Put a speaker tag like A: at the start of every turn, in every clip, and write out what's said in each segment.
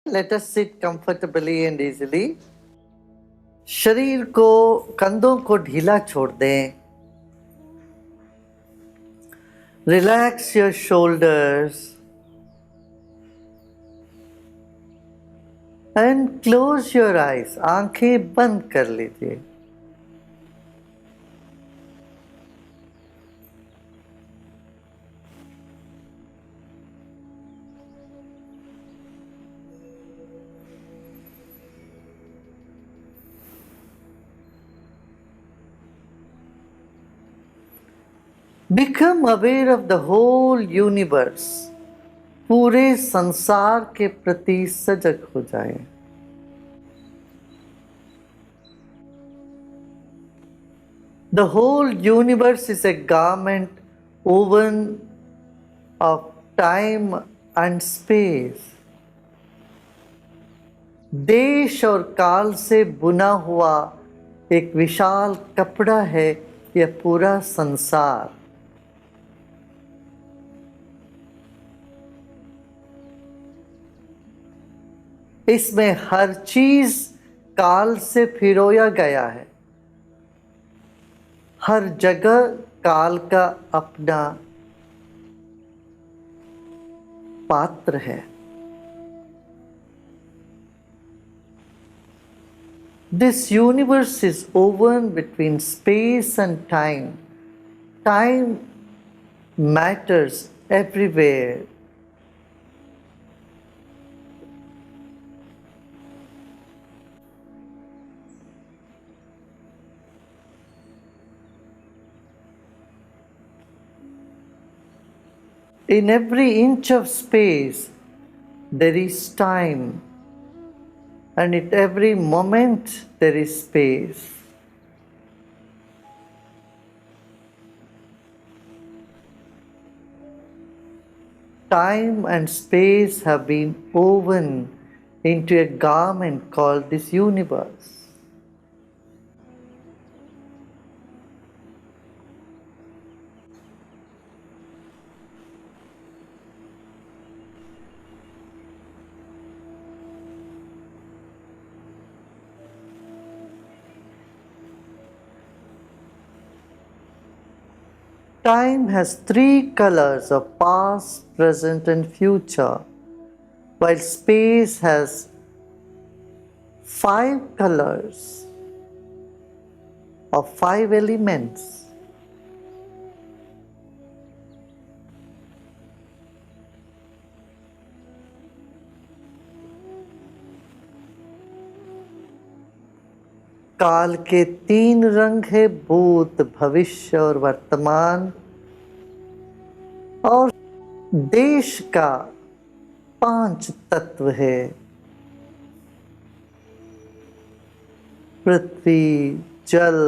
A: Let us sit comfortably and easily. शरीर को, कंधों को ढीला छोड़ दें. Relax your shoulders and close your eyes. आंखें बंद कर लीजिए. Become aware of the whole universe. पूरे संसार के प्रति सजग हो जाए. The whole universe is a garment woven of time and space. देश और काल से बुना हुआ एक विशाल कपड़ा है यह पूरा संसार. इसमें हर चीज काल से पिरोया गया है. हर जगह काल का अपना पात्र है. This universe is woven between space and time. Time matters everywhere. In every inch of space, there is time, and at every moment, there is space. Time and space have been woven into a garment called this universe. Time has three colors of past, present, and future, while space has five colors of five elements. काल के तीन रंग है, भूत, भविष्य और वर्तमान. और देश का पांच तत्व है, पृथ्वी, जल,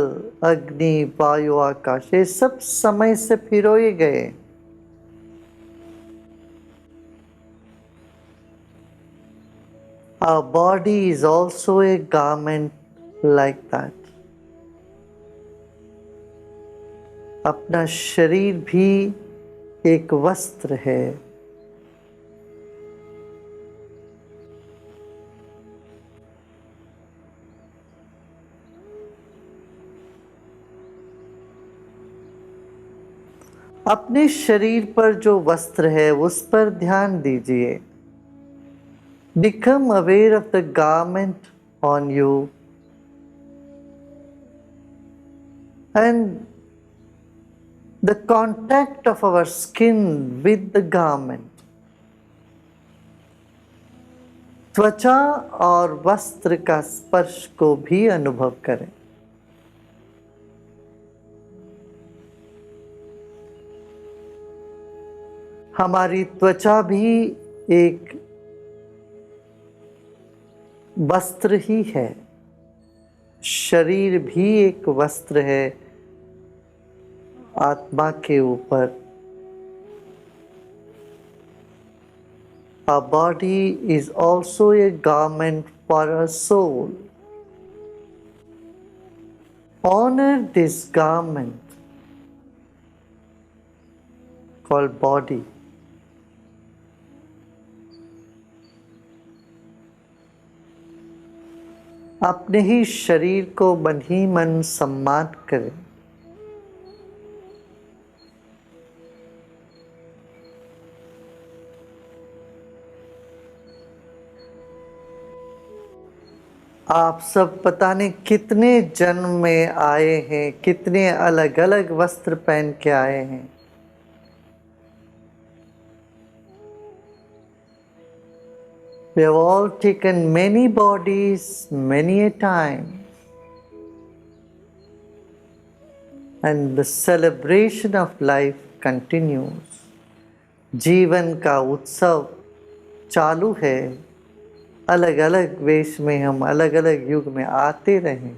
A: अग्नि, वायु, आकाश. ये सब समय से पिरोए गए. Our body is also a garment like that. अपना शरीर भी एक वस्त्र है. अपने शरीर पर जो वस्त्र है उस पर ध्यान दीजिए. Become aware of the garment on you and the contact of our skin with the garment. त्वचा और वस्त्र का स्पर्श को भी अनुभव करें. हमारी त्वचा भी एक वस्त्र ही है. शरीर भी एक वस्त्र है आत्मा के ऊपर. Our body is also a garment for our soul. Honor this garment called body. अपने ही शरीर को मन ही मन सम्मान करें। आप सब पता नहीं कितने जन्म में आए हैं, कितने अलग अलग वस्त्र पहन के आए हैं। We have all taken many bodies many a time, and the celebration of life continues. जीवन का उत्सव चालू है। अलग अलग वेश में हम अलग अलग युग में आते रहें।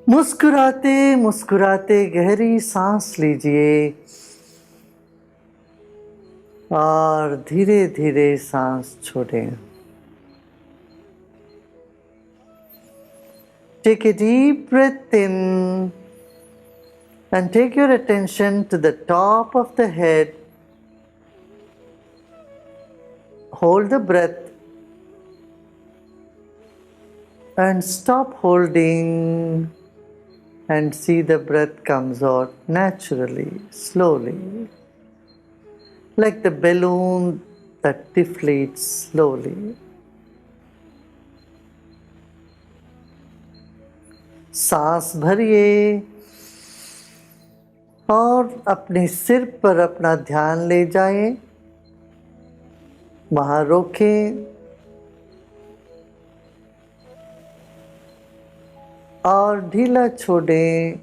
A: मुस्कुराते मुस्कुराते गहरी सांस लीजिए और धीरे धीरे सांस छोड़ें। Take a deep breath in and take your attention to the top of the head. Hold the breath and stop holding and see the breath comes out naturally, slowly, like the balloon that deflates slowly. सांस भरिए और अपने सिर पर अपना ध्यान ले जाएं, वहाँ रोकें और ढीला छोड़ें,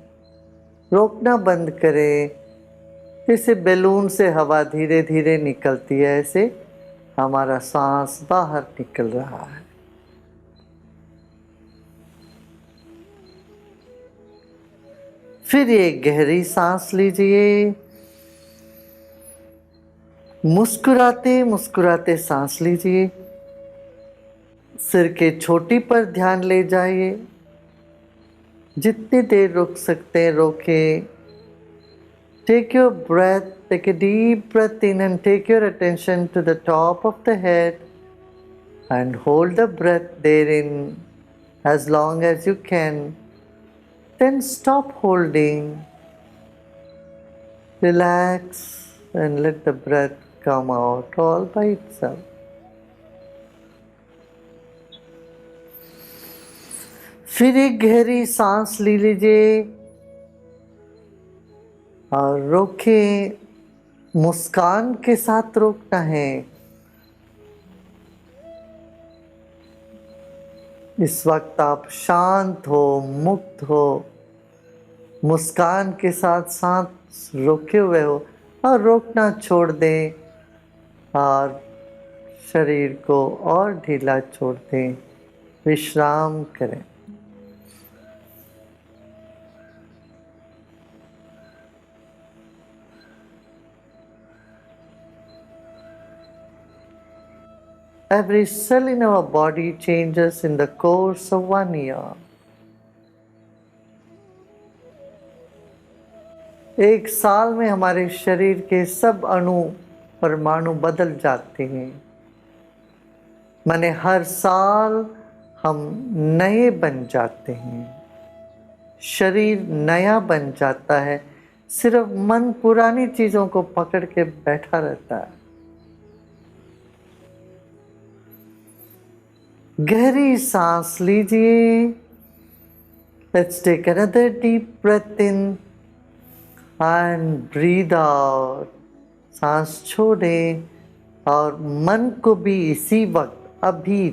A: रोकना बंद करें। जैसे बैलून से हवा धीरे धीरे निकलती है, ऐसे हमारा सांस बाहर निकल रहा है। फिर एक गहरी सांस लीजिए, मुस्कुराते मुस्कुराते सांस लीजिए। सिर के चोटी पर ध्यान ले जाइए, जितनी देर रुक सकते हैं रोकें। Take your breath, take a deep breath in and take your attention to the top of the head and hold the breath therein as long as you can. Then stop holding, relax and let the breath come out all by itself. फिर एक गहरी सांस ले लीजिए और रोकें। मुस्कान के साथ रोकना है। इस वक्त आप शांत हो, मुक्त हो, मुस्कान के साथ सांस रोके हुए हो और रोकना छोड़ दें और शरीर को और ढीला छोड़ दें, विश्राम करें। Every cell in our body changes in the course of 1 year. एक साल में हमारे शरीर के सब अणु परमाणु बदल जाते हैं। माने हर साल हम नए बन जाते हैं, शरीर नया बन जाता है। सिर्फ मन पुरानी चीजों को पकड़ के बैठा रहता है। गहरी सांस लीजिए। Let's take another deep breath in and breathe out. सांस छोड़ें और मन को भी इसी वक्त अभी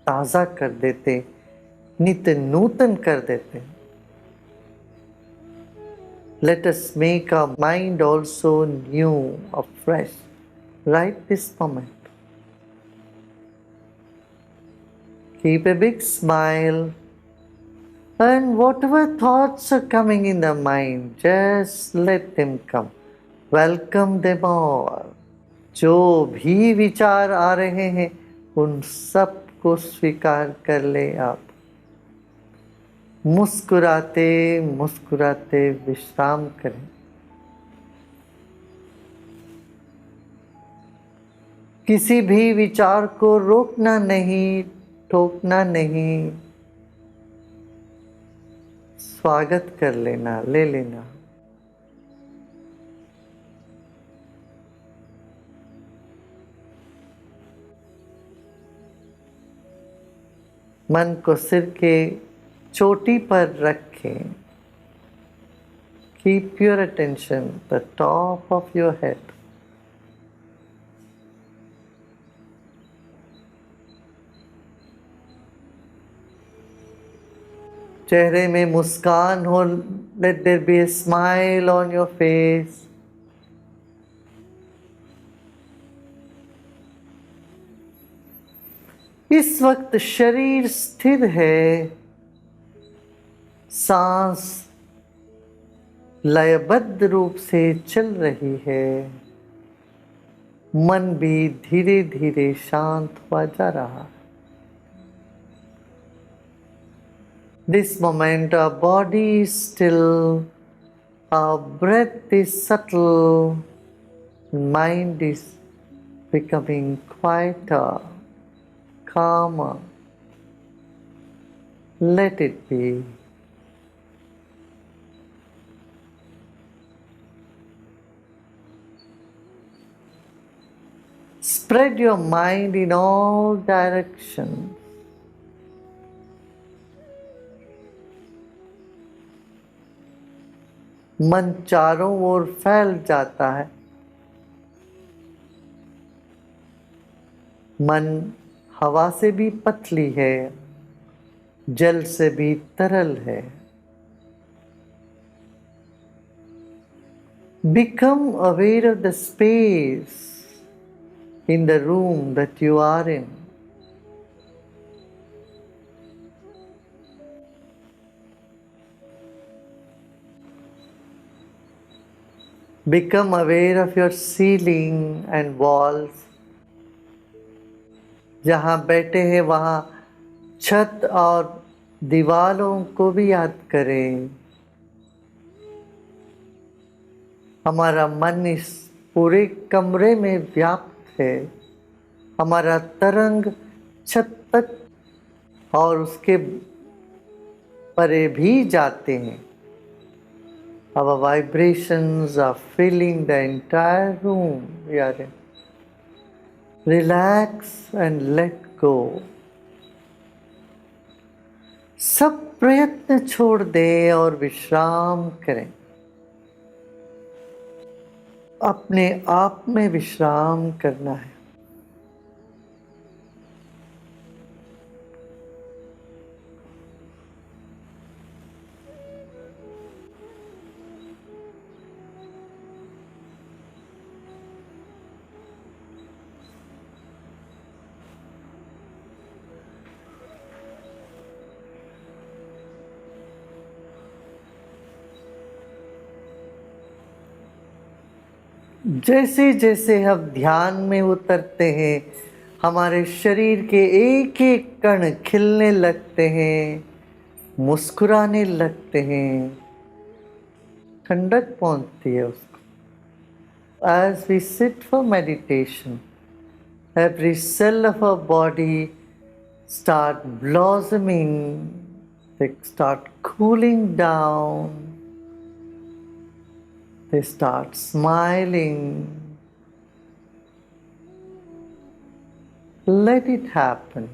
A: ताज़ा कर देते, नित्य नूतन कर देते। Let us make our mind also new or fresh right this moment. Keep a big smile and whatever thoughts are coming in the mind, just let them come. Welcome them all. जो भी विचार आ रहे हैं उन सब को स्वीकार कर ले आप। मुस्कुराते मुस्कुराते विश्राम करें। किसी भी विचार को रोकना नहीं, ठोकना नहीं, स्वागत कर लेना, ले लेना। मन को सिर के चोटी पर रखें। Keep your attention the top of your head. चेहरे में मुस्कान हो, let there be a smile on your face. इस वक्त शरीर स्थिर है, सांस लयबद्ध रूप से चल रही है, मन भी धीरे धीरे शांत हुआ जा रहा है। This moment our body is still, our breath is subtle, mind is becoming quieter, calmer. Let it be. Spread your mind in all directions. मन चारों ओर फैल जाता है। मन हवा से भी पतली है, जल से भी तरल है। Become aware of the space in the room that you are in. Become aware of your ceiling and walls. जहाँ बैठे हैं वहाँ छत और दीवारों को भी याद करें। हमारा मन इस पूरे कमरे में व्याप्त है। हमारा तरंग छत तक और उसके परे भी जाते हैं। Our vibrations are filling the entire room we are in. Relax and let go. सब प्रयत्न छोड़ दें और विश्राम करें। अपने आप में विश्राम करना है। जैसे जैसे हम ध्यान में उतरते हैं, हमारे शरीर के एक एक कण खिलने लगते हैं, मुस्कुराने लगते हैं, ठंडक पहुंचती है उसको। As we sit for meditation, every cell of our body start blossoming, they start cooling down. They start smiling. Let it happen.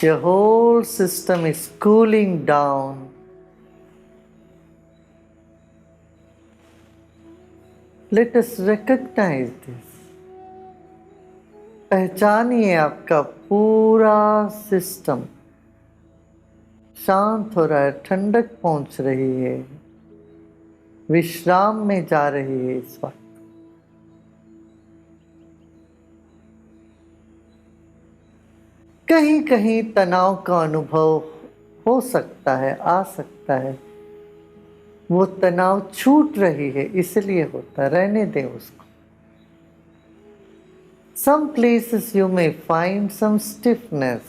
A: Your whole system is cooling down. Let us recognize this. पहचानिए आपका पूरा system शांत हो रहा है, ठंडक पहुंच रही है, विश्राम में जा रही है इस वक्त। कहीं कहीं तनाव का अनुभव हो सकता है, आ सकता है। वो तनाव छूट रही है इसलिए होता है, रहने दें उसको। Some places you may find some stiffness.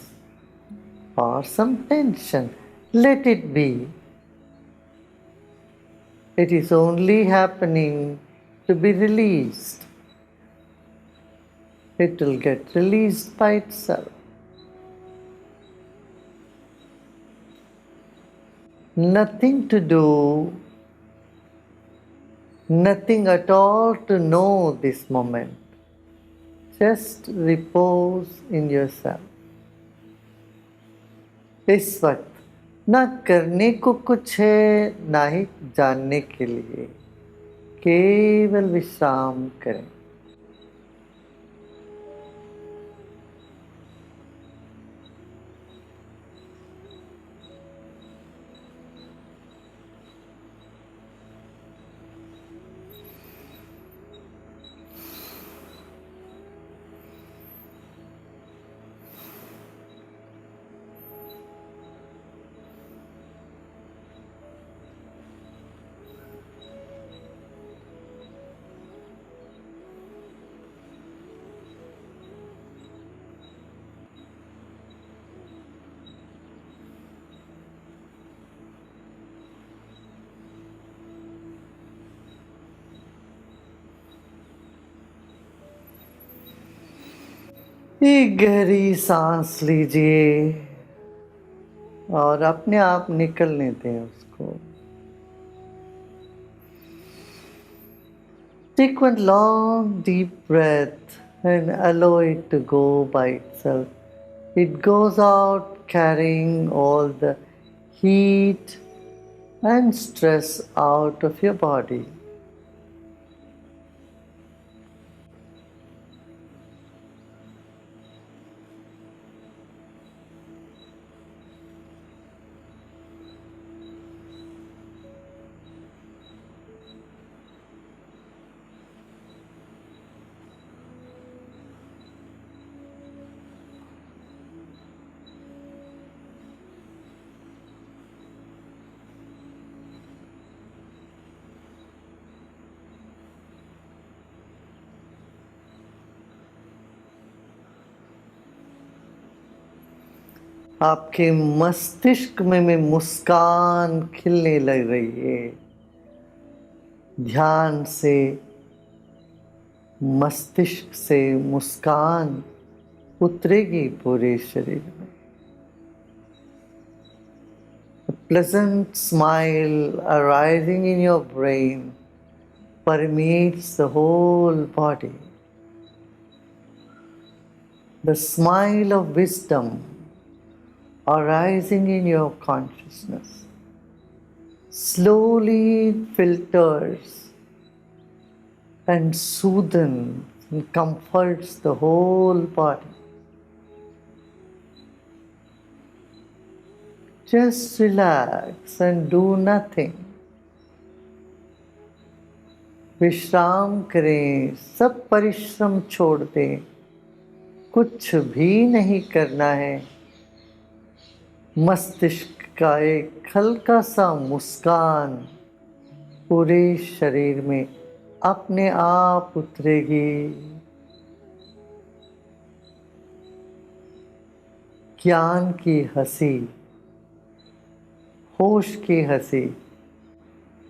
A: or some tension. Let it be. It is only happening to be released. It will get released by itself. Nothing to do, nothing at all to know this moment. Just repose in yourself. इस वक्त ना करने को कुछ है ना ही जानने के लिए, केवल विश्राम करें। एक गहरी सांस लीजिए और अपने आप निकलने दें उसको। Take one long deep breath and allow it to go by itself. It goes out carrying all the heat and stress out of your body. आपके मस्तिष्क में मुस्कान खिलने लग रही है। ध्यान से मस्तिष्क से मुस्कान उतरेगी पूरे शरीर में। A pleasant smile arising in your brain permeates the whole body. The smile of wisdom arising in your consciousness slowly filters and soothes and comforts the whole body. Just relax and do nothing. विश्राम करें, सब परिश्रम छोड़ दें, कुछ भी नहीं करना है। मस्तिष्क का एक हल्का सा मुस्कान पूरे शरीर में अपने आप उतरेगी। ज्ञान की हंसी, होश की हंसी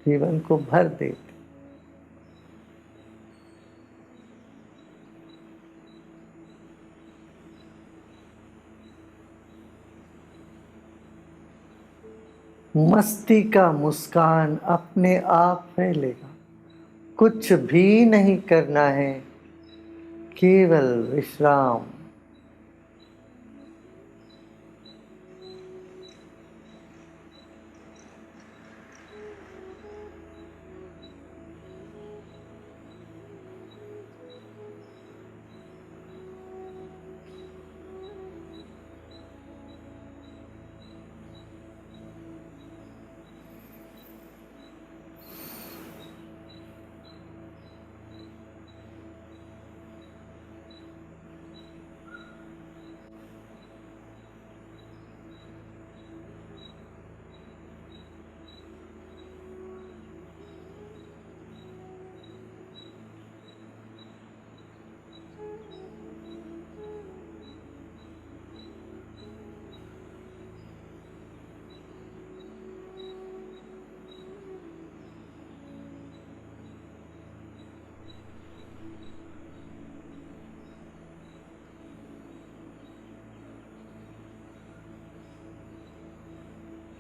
A: जीवन को भर देती। मस्ती का मुस्कान अपने आप फैलेगा। कुछ भी नहीं करना है, केवल विश्राम।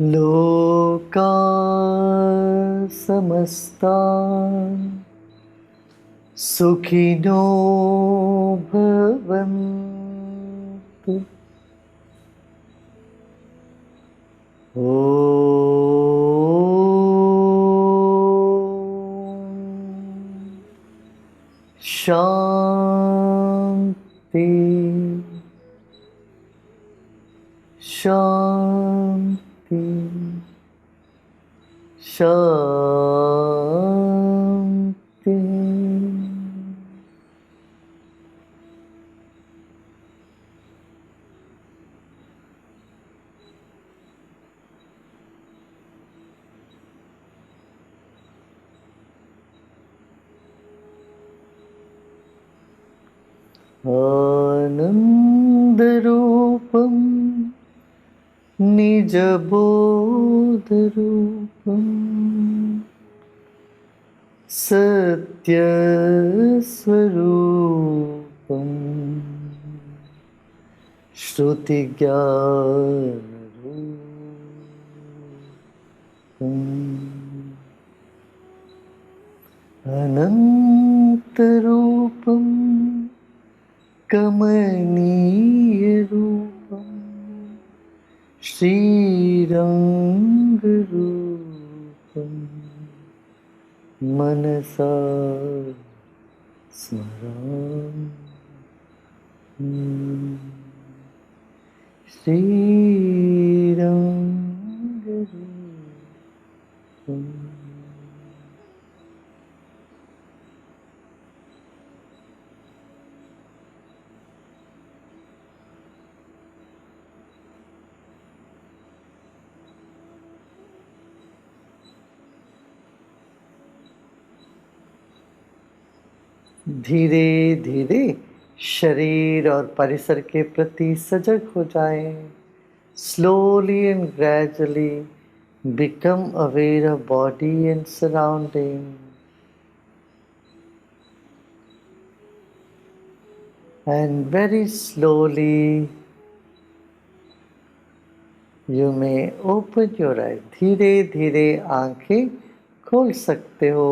A: लोका समस्ता सुखिनो भवन्तु। शांति शांति शांति। आनंदरूपं निजबोधरूपं सत्यस्वरूपं श्रुतिज्ञानरूपम् अनन्तरूपं कमनीयरूपं श्रीरङ्गरूपं मनसा स्मरामि। श्रीरङ्गरूपम्। धीरे धीरे शरीर और परिसर के प्रति सजग हो जाएं। Slowly and gradually become aware of body and surrounding. And very slowly you may open your eyes. धीरे धीरे आंखें खोल सकते हो।